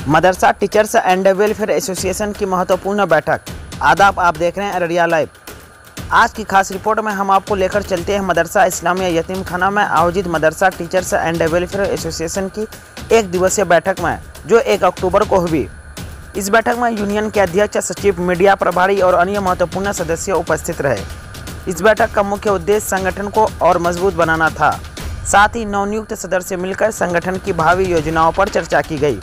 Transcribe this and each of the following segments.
Madrasa teachers and welfare association की महत्वपूर्ण बैठक। आदाब, आप देख रहे हैं अररिया लाइव। आज की खास रिपोर्ट में हम आपको लेकर चलते हैं मदरसा इस्लामिया यतीम खाना में आयोजित मदरसा टीचर्स एंड वेलफेयर एसोसिएशन की एक दिवसीय बैठक में, जो 1 अक्टूबर को हुई। इस बैठक में यूनियन के अध्यक्ष, सचिव, मीडिया प्रभारी और अन्य महत्वपूर्ण सदस्य उपस्थित रहे। इस बैठक का मुख्य उद्देश्य संगठन को और मजबूत बनाना था। साथ ही नवनियुक्त सदस्य मिलकर संगठन की भावी योजनाओं पर चर्चा की गई।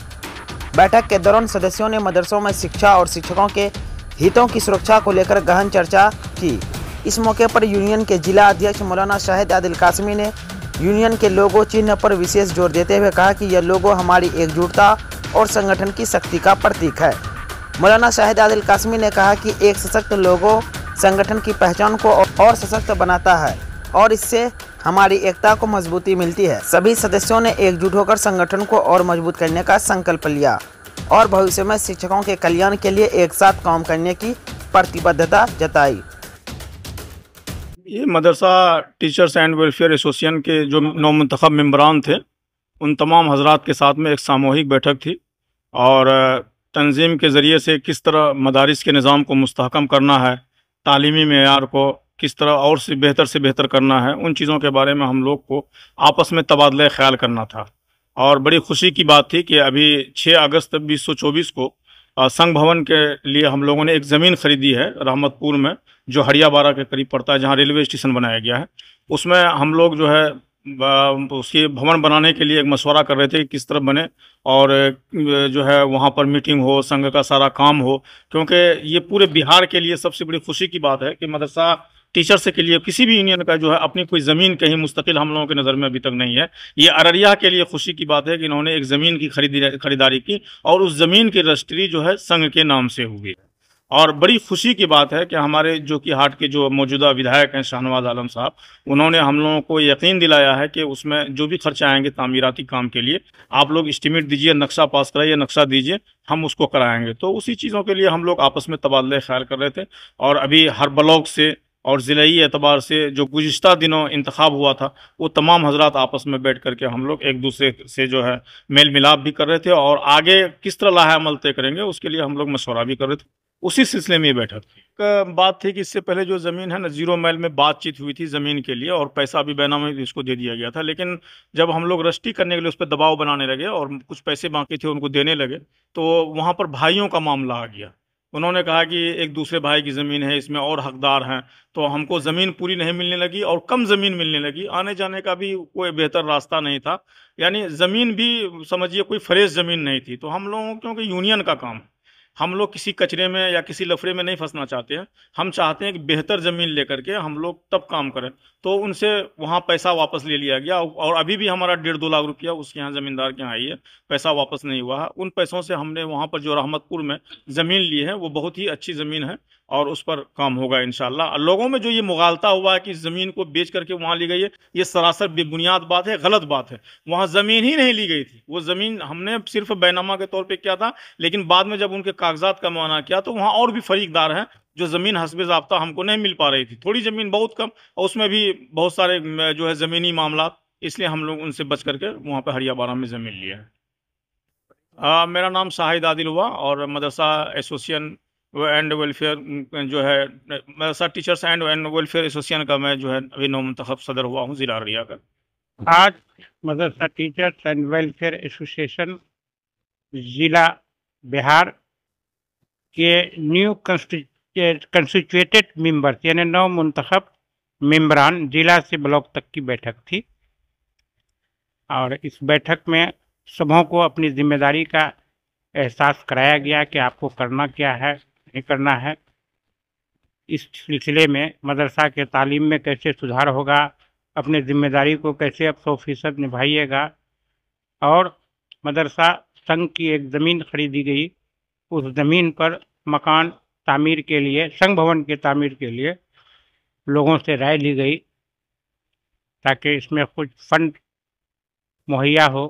बैठक के दौरान सदस्यों ने मदरसों में शिक्षा और शिक्षकों के हितों की सुरक्षा को लेकर गहन चर्चा की। इस मौके पर यूनियन के जिला अध्यक्ष मौलाना शाहिद आदिल कासमी ने यूनियन के लोगो चिन्ह पर विशेष जोर देते हुए कहा कि यह लोगो हमारी एकजुटता और संगठन की शक्ति का प्रतीक है। मौलाना शाहिद आदिल कासमी ने कहा कि एक सशक्त लोगो संगठन की पहचान को और सशक्त बनाता है और इससे हमारी एकता को मजबूती मिलती है। सभी सदस्यों ने एकजुट होकर संगठन को और मजबूत करने का संकल्प लिया और भविष्य में शिक्षकों के कल्याण के लिए एक साथ काम करने की प्रतिबद्धता जताई। ये मदरसा टीचर्स एंड वेलफेयर एसोसिएशन के जो नौमुंतखब मेंबरान थे, उन तमाम हजरात के साथ में एक सामूहिक बैठक थी और तंजीम के ज़रिए से किस तरह मदारिस के निज़ाम को मुस्तहकम करना है, तालीमी मेयार को किस तरह और से बेहतर करना है, उन चीज़ों के बारे में हम लोग को आपस में तबादला ख्याल करना था। और बड़ी खुशी की बात थी कि अभी 6 अगस्त 2024 को संघ भवन के लिए हम लोगों ने एक ज़मीन खरीदी है रहमतपुर में, जो हड़ियाबारा के करीब पड़ता है, जहाँ रेलवे स्टेशन बनाया गया है। उसमें हम लोग जो है उसके भवन बनाने के लिए एक मशवरा कर रहे थे कि किस तरह बने और जो है वहाँ पर मीटिंग हो, संघ का सारा काम हो, क्योंकि ये पूरे बिहार के लिए सबसे बड़ी खुशी की बात है कि मदरसा टीचर्स के लिए किसी भी यूनियन का जो है अपनी कोई ज़मीन कहीं मुस्तकिल हम लोगों की नज़र में अभी तक नहीं है। ये अररिया के लिए खुशी की बात है कि इन्होंने एक ज़मीन की खरीदारी की और उस ज़मीन की रजिस्ट्री जो है संघ के नाम से हुई। और बड़ी खुशी की बात है कि हमारे जो कि हाट के जो मौजूदा विधायक हैं शाहनवाज आलम साहब, उन्होंने हम लोगों को यकीन दिलाया है कि उसमें जो भी खर्चे आएंगे तामीराती काम के लिए, आप लोग एस्टीमेट दीजिए, नक्शा पास कराइए, नक्शा दीजिए, हम उसको कराएंगे। तो उसी चीज़ों के लिए हम लोग आपस में तबादला ख्याल कर रहे थे। और अभी हर ब्लॉक से और ज़िलाई एतबार से जो गुज़िश्ता दिनों इंतखाब हुआ था, वो तमाम हजरात आपस में बैठ करके हम लोग एक दूसरे से जो है मेल मिलाप भी कर रहे थे और आगे किस तरह लाहे अमल तय करेंगे उसके लिए हम लोग मशवरा भी कर रहे थे। उसी सिलसिले में ये बैठक थी। बात थी कि इससे पहले जो ज़मीन है ना, 0 माइल में बातचीत हुई थी ज़मीन के लिए और पैसा भी बैनामे इसको दे दिया गया था, लेकिन जब हम लोग रजिस्ट्री करने के लिए उस पर दबाव बनाने लगे और कुछ पैसे बाकी थे उनको देने लगे, तो वहाँ पर भाइयों का मामला आ गया। उन्होंने कहा कि एक दूसरे भाई की ज़मीन है, इसमें और हकदार हैं, तो हमको ज़मीन पूरी नहीं मिलने लगी और कम ज़मीन मिलने लगी। आने जाने का भी कोई बेहतर रास्ता नहीं था, यानी ज़मीन भी समझिए कोई फ्रेश ज़मीन नहीं थी। तो हम लोगों, क्योंकि यूनियन का काम, हम लोग किसी कचरे में या किसी लफड़े में नहीं फंसना चाहते हैं। हम चाहते हैं कि बेहतर ज़मीन लेकर के हम लोग तब काम करें। तो उनसे वहाँ पैसा वापस ले लिया गया और अभी भी हमारा 1.5-2 लाख रुपया उसके यहाँ ज़मींदार के यहाँ आई है, पैसा वापस नहीं हुआ है। उन पैसों से हमने वहाँ पर जो रहमतपुर में ज़मीन ली है, वो बहुत ही अच्छी ज़मीन है और उस पर काम होगा इंशाल्लाह। लोगों में जो ये मुगालता हुआ है कि ज़मीन को बेच करके वहाँ ली गई है, ये सरासर बेबुनियाद बात है, गलत बात है। वहाँ ज़मीन ही नहीं ली गई थी। वो ज़मीन हमने सिर्फ बैनामा के तौर पे किया था, लेकिन बाद में जब उनके कागजात का मुआयना किया तो वहाँ और भी फरीकदार हैं जो ज़मीन हस्बे ज़ाब्ता हमको नहीं मिल पा रही थी। थोड़ी ज़मीन बहुत कम और उसमें भी बहुत सारे जो है ज़मीनी मामला, इसलिए हम लोग उनसे बच करके वहाँ पर हड़ियाबारा में ज़मीन लिया है। मेरा नाम शाहिद आदिल हुआ और मदरसा एसोसिएशन एंड वेलफेयर जो है मदरसा टीचर्स एंड वेलफेयर एसोसिएशन का मैं जो है अभी नौमुंतखब सदर हुआ हूँ ज़िला अररिया का। आज मदरसा टीचर्स एंड वेलफेयर एसोसिएशन ज़िला बिहार के न्यू कंस्टिट्यूटेड मेंबर्स यानी नौ मुंतखब मेंबरान जिला से ब्लॉक तक की बैठक थी और इस बैठक में सबों को अपनी जिम्मेदारी का एहसास कराया गया कि आपको करना क्या है, नहीं करना है। इस सिलसिले में मदरसा के तालीम में कैसे सुधार होगा, अपनी जिम्मेदारी को कैसे आप 100% निभाइएगा। और मदरसा संघ की एक ज़मीन खरीदी गई, उस ज़मीन पर मकान तामीर के लिए, संघ भवन के तामीर के लिए लोगों से राय ली गई ताकि इसमें कुछ फंड मुहैया हो,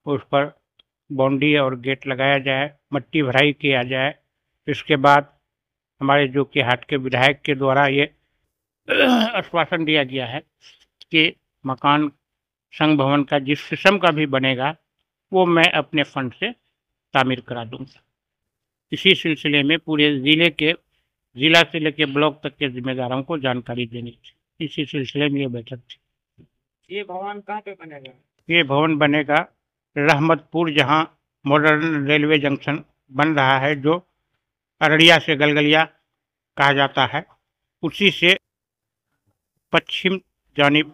उस पर बाउंड्री और गेट लगाया जाए, मट्टी भराई किया जाए। इसके बाद हमारे जो कि हाट के विधायक के द्वारा ये आश्वासन दिया गया है कि मकान संघ भवन का जिस किस्म का भी बनेगा वो मैं अपने फंड से तामीर करा दूंगा। इसी सिलसिले में पूरे जिला से लेकर ब्लॉक तक के जिम्मेदारों को जानकारी देनी थी। इसी सिलसिले में ये बैठक थी। ये भवन कहाँ पे बनेगा? ये भवन बनेगा रहमतपुर, जहाँ मॉडर्न रेलवे जंक्शन बन रहा है, जो अररिया से गलगलिया कहा जाता है, उसी से पश्चिम जानिब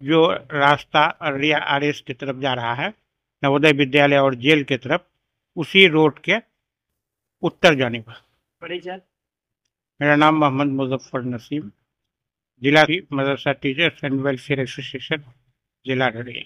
जो रास्ता अररिया आरएस की तरफ जा रहा है, नवोदय विद्यालय और जेल की तरफ, उसी रोड के उत्तर जानिब। परिचय? मेरा नाम मोहम्मद मुजफ्फर नसीम, जिला मदरसा टीचर्स एंड वेलफेयर एसोसिएशन, जिला अररिया।